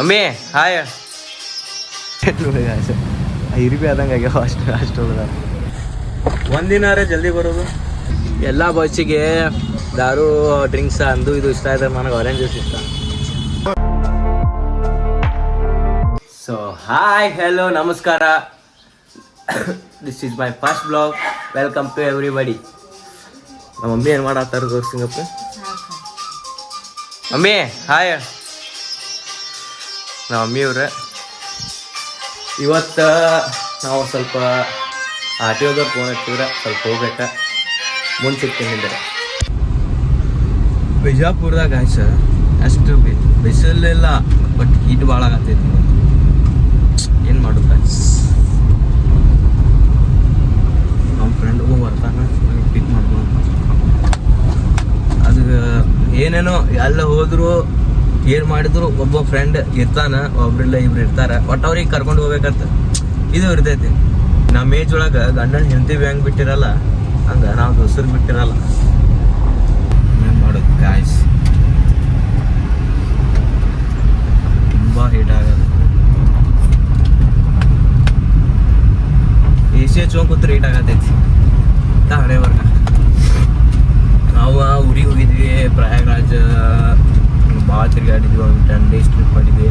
ಅಮ್ಮಿ ಹಾಯ್ ಇರ್ಬಿ ಆದಂಗೆ ಆಗ್ಯಾವ ಅಷ್ಟು ಹುಡುಗ ಒಂದಿನಾರೇ ಜಲ್ದಿ ಬರೋದು. ಎಲ್ಲ ಬಾಯ್ಸಿಗೆ ದಾರು ಡ್ರಿಂಕ್ಸ್ ಅಂದು ಇದು ಇಷ್ಟ ಆಯ್ತಾರೆ, ನನಗೆ ಆರೆಂಜ್ ಜ್ಯೂಸ್ ಇಷ್ಟ. ಸೊ ಹಾಯ್ ಹೆಲೋ ನಮಸ್ಕಾರ, this is my first blog. Welcome to everybody. ನಮ್ಮ ಮಮ್ಮಿ ಏನು ಮಾಡತ್ತಾರ ತೋರಿಸಿಂಗಪ್ಪ. Mummy hi. ನಮ್ಮ ಮಮ್ಮಿಯವ್ರೆ ಇವತ್ತು ನಾವು ಸ್ವಲ್ಪ ಆಟೋದವ್ರು ಫೋನ್ ಹಚ್ಚಿದ್ರೆ ಸ್ವಲ್ಪ ಹೋಗ್ಬೇಕಾ, ಮುಂದೆ ಸಿಗ್ತೀನಿ. ಬಿಜಾಪುರದಾಗ ಅಷ್ಟು ಬಿಸಿಲಿಲ್ಲ, ಬಟ್ ಹೀಟ್ ಭಾಳ ಆಗತ್ತೈತಿ. ಏನು ಮಾಡೋದು ಗಾಯ್ಸ್, ನಮ್ಮ ಫ್ರೆಂಡ್ ಬರ್ತಾನೆ ನನಗೆ ಪಿಕ್ ಮಾಡ್ಬೋದು. ಅದು ಏನೇನೋ ಎಲ್ಲ ಹೋದ್ರು ಏನು ಮಾಡಿದ್ರು ಒಬ್ಬ ಫ್ರೆಂಡ್ ಇರ್ತಾನೆ, ಒಬ್ರಿಲ್ಲ ಇಬ್ರು ಇರ್ತಾರೆ. ಒಟ್ಟು ಅವ್ರಿಗೆ ಕರ್ಕೊಂಡು ಹೋಗ್ಬೇಕಂತ ಇದು ಇರ್ತೈತಿ. ನಮ್ಮ ಏಜ್ ಒಳಗೆ ಗಂಡನ ಹೆಂಡತಿ ಹೆಂಗೆ ಬಿಟ್ಟಿರಲ್ಲ ಹಂಗೆ ನಾವು ದೋಸ್ತರು ಬಿಟ್ಟಿರಲ್ಲ. ಏನು ಮಾಡೋದು ಗಾಯ್ಸ್, ತುಂಬ ಹೀಟ್ ಆಗೋದು. ಎ ಸಿ ಹಚ್ಕೊಂಡ್ ಕೂತ್ರೆ ಹೀಟ್ ಆಗತೈತಿ ಹಣೆವರ್ಗ. ನಾವು ಊರಿಗೆ ಹೋಗಿದ್ವಿ, ಪ್ರಯಾಗ್ರಾಜ್ ಭಾಳ ತಿರುಗಾಡಿದ್ವಿ. ಒಂದು 10 days ಟ್ರಿಪ್ ಮಾಡಿದ್ವಿ.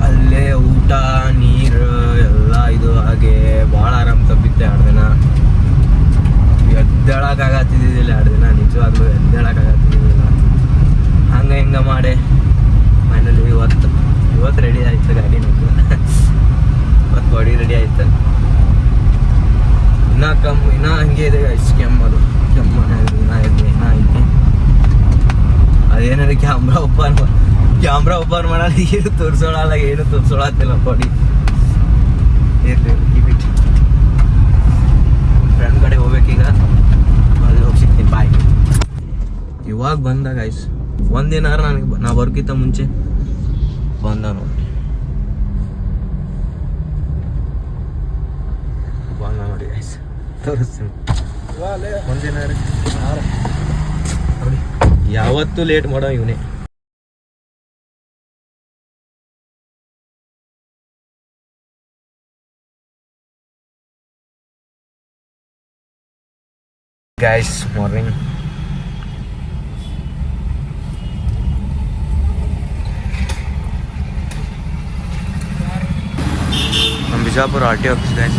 ಅಲ್ಲೇ ಊಟ ನೀರು ಎಲ್ಲ ಇದು ಹಾಗೆ ಭಾಳ ಆರಾಮ್ ತಪ್ಪಿದ್ದೆ. 2 ದಿನ ಎದ್ದೇಳಕ್ಕಾಗತ್ತಿದ್ದಿಲ್ಲ. 2 ದಿನ ನಿಜವಾಗ್ಲೂ ಎದ್ದೇಳಕ್ಕಾಗತ್ತಿದ್ದಿಲ್ಲ. ಹಂಗೆ ಹಿಂಗೆ ಮಾಡಿ ಫೈನಲಿ ಇವತ್ತು ರೆಡಿ ಆಯ್ತು ಗಾಡಿ. ನಮ್ದು ಇವತ್ತು ಬಾಡಿ ರೆಡಿ ಆಯ್ತು. ಇನ್ನೂ ಹಂಗೆ ಇದೆ ಗೈಸ್, ಕೆಮ್ಮದು ಇನ್ನೂ ಐತಿ. ಅದೇನಾದ್ರು ಕ್ಯಾಮ್ರಾ ಓಪನ್ ಮಾಡಲ್ಲ, ಏನು ತೋರಿಸೋಳಲ್ಲ, ಏನು ತೋರಿಸೋಳತ್ತಿಲ್ಲ ಬಾಡಿ. ಇರಲಿ ಬಿಟ್ಟು ಫ್ರೆಂಡ್ ಕಡೆ ಹೋಗ್ಬೇಕೀಗ, ಅಲ್ಲಿ ಹೋಗಿ ಸಿಗ್ತೀನಿ. ಬಾಯ್. ಇವಾಗ ಬಂದ ಗೈಸ್, ಒಂದಿನ ನಾ ಬರ್ಕಿಂತ ಮುಂಚೆ ಬಂದ ನೋಡಿ. ಬಂದ ನೋಡಿ ಗೈಸ್, ತೋರಿಸ್ತೀನಿ. ಒಂದಿನ ನೋಡಿ, ಯಾವತ್ತೂ ಲೇಟ್ ಮಾಡೋ ಇವನೇ. ಗೈಸ್ ಮಾರ್ನಿಂಗ್ ನಮ್ಮ Bijapur R T office guys.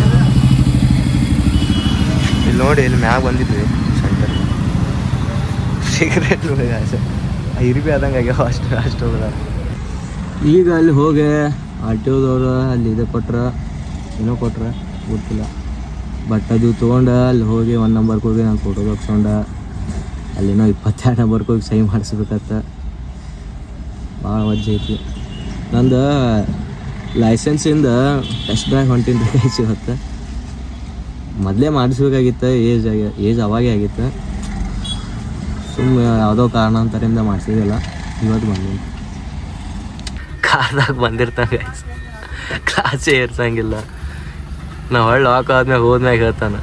ಇಲ್ಲಿ ನೋಡಿ, ಇಲ್ಲಿ ಮ್ಯಾಗ ಬಂದಿದ್ವಿ ಸೆಂಟರ್. ಸಿಗರೇಟ್ ನೋಡಿ ಗೈಸ್, ಇರ್ಬಿ ಆದಂಗೆ ಆಗ್ಯಾವ ಅಷ್ಟು ಹುಡುಗ. ಈಗ ಅಲ್ಲಿ ಹೋಗಿ ಆರ್ ಟಿ ಓದವ್ರು ಅಲ್ಲಿ ಇದು ಕೊಟ್ರೆ ಏನೋ ಕೊಟ್ರೆ ಗೊತ್ತಿಲ್ಲ, ಬಟ್ ಅದು ತೊಗೊಂಡು ಅಲ್ಲಿ ಹೋಗಿ 1 ನಂಬರ್ಗೆ ಹೋಗಿ ನಾನು ಫೋಟೋ ತಗ್ಸ್ಕೊಂಡ. ಅಲ್ಲಿನೋ 22 ನಂಬರ್ಗೆ ಹೋಗಿ ಸಹಿ ಮಾಡಿಸ್ಬೇಕತ್ತ. ಭಾಳ ವಜ್ಜೆ ಐತಿ. ನಂದು ಲೈಸೆನ್ಸಿಂದ ಟೆಸ್ಟ್ ಡ್ರೈವ್ ಹೊಂಟಿಂದ ಇವತ್ತು. ಮೊದಲೇ ಮಾಡಿಸ್ಬೇಕಾಗಿತ್ತು, ಏಜ್ ಅವಾಗೇ ಆಗಿತ್ತು. ಸುಮ್ಮನೆ ಯಾವುದೋ ಕಾರಣಾಂತರದಿಂದ ಮಾಡಿಸಿದಿಲ್ಲ. ಇವತ್ತು ಬಂದಿನಿ. ಕಾರ್ದಾಗ ಬಂದಿರ್ತಾನೆ ಕ್ಲಾಸೇ ಇರ್ಸಂಗಿಲ್ಲ. ನಾವು ಹೊಳ್ಳಿ ಲಾಕ್ ಆದ್ಮೇಲೆ ಹೋದ್ಮ್ಯಾಗ ಹೇಳ್ತಾನೆ.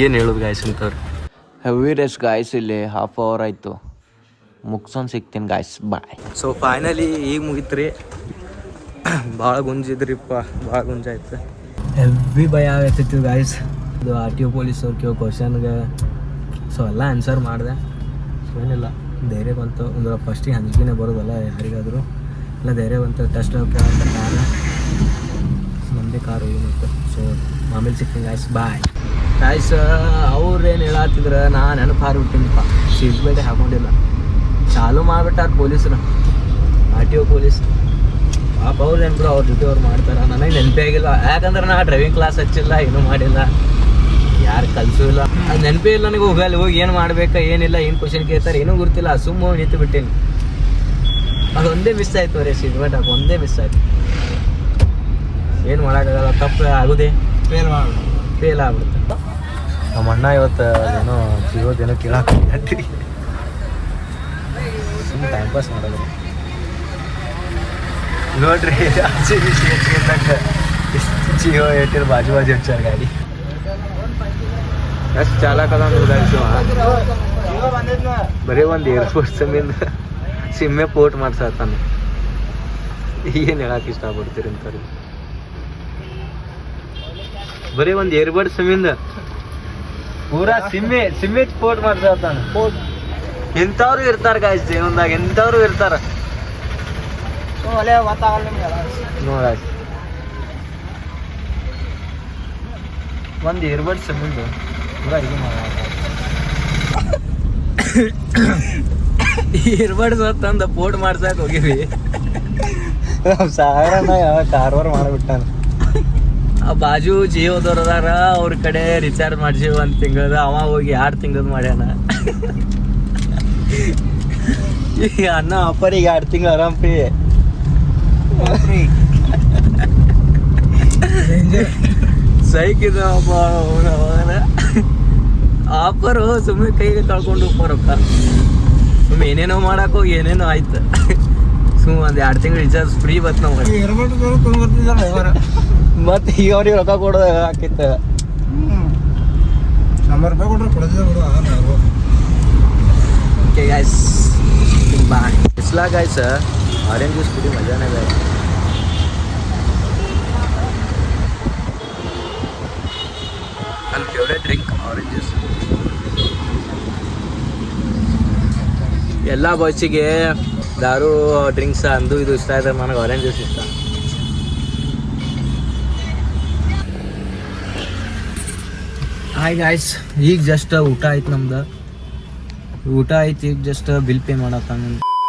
ಏನು ಹೇಳೋದು ಗಾಯ್ಸ್ ಅಂತವ್ರು. Heavy rest guys. ಇಲ್ಲಿ 1/2 hour ಆಯಿತು, ಮುಗ್ಸೊಂದು ಸಿಗ್ತೀನಿ ಗಾಯ್ಸ್. ಬಾಯ್. ಸೊ ಫೈನಲಿ ಈಗ ಮುಗಿತ್ರಿ. ಭಾಳ ಗುಂಜಿದ್ರಿಪ್ಪ, ಭಾಳ ಗುಂಜಾಯ್ತು. ಹೆವಿ ಭಯ ಆಗತ್ತಿತ್ತು ಗಾಯ್ಸ್. ಇದು ಆರ್ ಟಿ ಒ ಪೊಲೀಸವ್ರು ಕೇಳೋ ಕ್ವಶನ್ಗೆ ಸೊ ಎಲ್ಲ ಆನ್ಸರ್ ಮಾಡಿದೆ. ಸೊ ಏನಿಲ್ಲ, ಧೈರ್ಯ ಬಂತು. ಅಂದ್ರೆ ಫಸ್ಟಿಗೆ ಅಂಜಿಕೆನೇ ಬರೋದಲ್ಲ ಯಾರಿಗಾದರೂ, ಇಲ್ಲ ಧೈರ್ಯ ಬಂತು. ಟೆಸ್ಟ್ ಕೇಳಕ್ಕೆ ನಮ್ಮದೇ ಕಾರು ಮತ್ತು. ಸೊ ಆಮೇಲೆ ಸಿಗ್ತೀನಿ ಗಾಯ್ಸ್. Bye guys. ಅವ್ರೇನು ಹೇಳತ್ತಿದ್ರೆ ನಾನು ನೆನಪು ಹಾರಿಬಿಟ್ಟಿನಿಪ್ಪ. ಸೀಟ್ ಬೆಲ್ಟ್ ಹಾಕೊಂಡಿಲ್ಲ, ಚಾಲು ಮಾಡಿಬಿಟ್ಟಾರ ಪೊಲೀಸರು, ಆರ್ ಟಿ ಒ ಪೊಲೀಸ್. ಪಾಪ ಅವ್ರು ಏನು ಬಿಡು, ಅವ್ರ ಜೊತೆ ಅವ್ರು ಮಾಡ್ತಾರೆ. ನನಗೆ ನೆನಪೇ ಆಗಿಲ್ಲ, ಯಾಕಂದ್ರೆ ನಾ ಡ್ರೈವಿಂಗ್ ಕ್ಲಾಸ್ ಹಚ್ಚಿಲ್ಲ, ಏನೂ ಮಾಡಿಲ್ಲ, ಯಾರು ಕಲಿಸೂ ಇಲ್ಲ. ಅದು ನೆನಪೇ ಇಲ್ಲ ನನಗೆ. ಹೋಗಿ ಏನು ಮಾಡ್ಬೇಕಾ ಏನಿಲ್ಲ, ಏನು ಕ್ವಶನ್ ಕೇಳ್ತಾರೆ ಏನೂ ಗೊತ್ತಿಲ್ಲ. ಸುಮ್ಮ ನಿಂತು ಬಿಟ್ಟೀನಿ. ಅದೊಂದೇ ಮಿಸ್ ಆಯಿತು ರೀ, ಸೀಟ್ ಬೆಲ್ಟ್ ಹಾಕಿ ಒಂದೇ ಮಿಸ್ ಆಯಿತು. ಏನು ಮಾಡೋಕ್ಕಾಗಲ್ಲ, ತಪ್ಪು ಆಗೋದೇ ಫೇಲ್ ಆಗ್ಬಿಡುತ್ತೆ. ನಮ್ಮ ಅಣ್ಣ ಇವತ್ತು ಏನೋ ಸಿಗೋದೇನೋ ಕೇಳಾಕ್ರಿ, ಸುಮ್ಮನೆ ಟೈಮ್ ಪಾಸ್ ಮಾಡೋದು ನೋಡ್ರಿ. ಜಿಯೋ ಏರ್ಟೆಲ್ ಬಾಜು ಹಚ್ಚಾರ ಗಾಡಿ. ಎಷ್ಟು ಚಾಲಕದ ಬರೀ ಒಂದು ಏರ್ಫೋರ್ಸ್ ಸಂಬಂಧ ಸಿಮ್ಮೆ ಪೋರ್ಟ್ ಮಾಡ್ಸತ್ತಾನ. ಏನು ಹೇಳಕ್ಕೆ ಇಷ್ಟಪಡ್ತೀರಿ ಅಂತಾರೆ. ಬರೀ ಒಂದು ಏರ್ಬಡ್ ಸಿಮ್ಮಿಂದ ಪೂರಾ ಸಿಮ್ಮೆ ಪೋರ್ಟ್ ಮಾಡ್ಸತ್ತಾನ. ಇಂಥವ್ರು ಇರ್ತಾರೆ ಗಾಯ್ಸ್ ಜೀವನದಾಗ, ಎಂಥವ್ರು ಇರ್ತಾರ ನೋಡ. ಒಂದು ಏರ್ಬಡ್ ಸಿಮ್ಮಿಂದ ಪೂರಾ ಇದು ಏರ್ಬಡ್ಸ್ ತಂದ ಪೋರ್ಟ್ ಮಾಡ್ಸಕ್ ಹೋಗಿವಿ. ಸಾವಿರನ ಯಾವ ಕಾರ್ವಾರ ಮಾಡಿಬಿಟ್ಟಾನ. ಆ ಬಾಜು ಜಿಯೋದವ್ರು ಅದಾರ, ಅವ್ರ ಕಡೆ ರಿಚಾರ್ಜ್ ಮಾಡ್ಸಿವಿ 1 ತಿಂಗಳದ. ಅವ ಹೋಗಿ 2 ತಿಂಗಳದ ಮಾಡ್ಯಾನ. ಈಗ ಅನ್ನ ಅಪ್ಪರಿಗೆ 2 ತಿಂಗಳು ಆರಾಮ್ ಫ್ರೀ. ಸೈಕಿದ ಆಫರು ಸುಮ್ಮನೆ ಕೈಗೆ ಕಳ್ಕೊಂಡು ಹೋಗ್ತಾರ ರೊಕ್ಕ. ಸುಮ್ಮನೆ ಏನೇನೋ ಮಾಡಕ್ ಹೋಗಿ ಏನೇನೋ ಆಯ್ತು. ಸುಮ್ಮನೆ ಒಂದು 2 ತಿಂಗಳು ರಿಚಾರ್ಜ್ ಫ್ರೀ ಬತ್ ನಾವು. ಮತ್ತೆ ಈಗ ಅವ್ರಿಗೆ ರೊಕ್ಕ ಕೊಡೋದು ಹಾಕಿತ್ತ. 100 ರೂಪಾಯಿ ಕೊಡ್ರೆ ಕೊಡೋದಿಲ್ಲ. Okay guys bye. ಇಸ್ಲಾ ಗಾಯ್ಸ್ ಆರೆಂಜ್ ಜ್ಯೂಸ್ ಕುಡಿ ಮಜಾನೇ ಗಾಯ್ಸ್. ನನ್ನ ಫೇವ್ರೇಟ್ ಡ್ರಿಂಕ್ ಆರೆಂಜ್ ಜ್ಯೂಸ್. ಎಲ್ಲ ಬಾಯ್ಸಿಗೆ ದಾರು ಡ್ರಿಂಕ್ಸ್ ಅಂದು ಇದು ಇಷ್ಟ ಇದೆ, ನನಗೆ ಆರೆಂಜ್ ಜ್ಯೂಸ್ ಇಷ್ಟ. ಹಾಯ್ ಗಾಯ್ಸ್, ಈಗ ಜಸ್ಟ್ ಊಟ ಆಯ್ತು ನಮ್ದು. ಊಟ ಆಯ್ತು, ಈಗ ಜಸ್ಟ್ ಬಿಲ್ ಪೇ ಮಾಡತ್ತಾನ.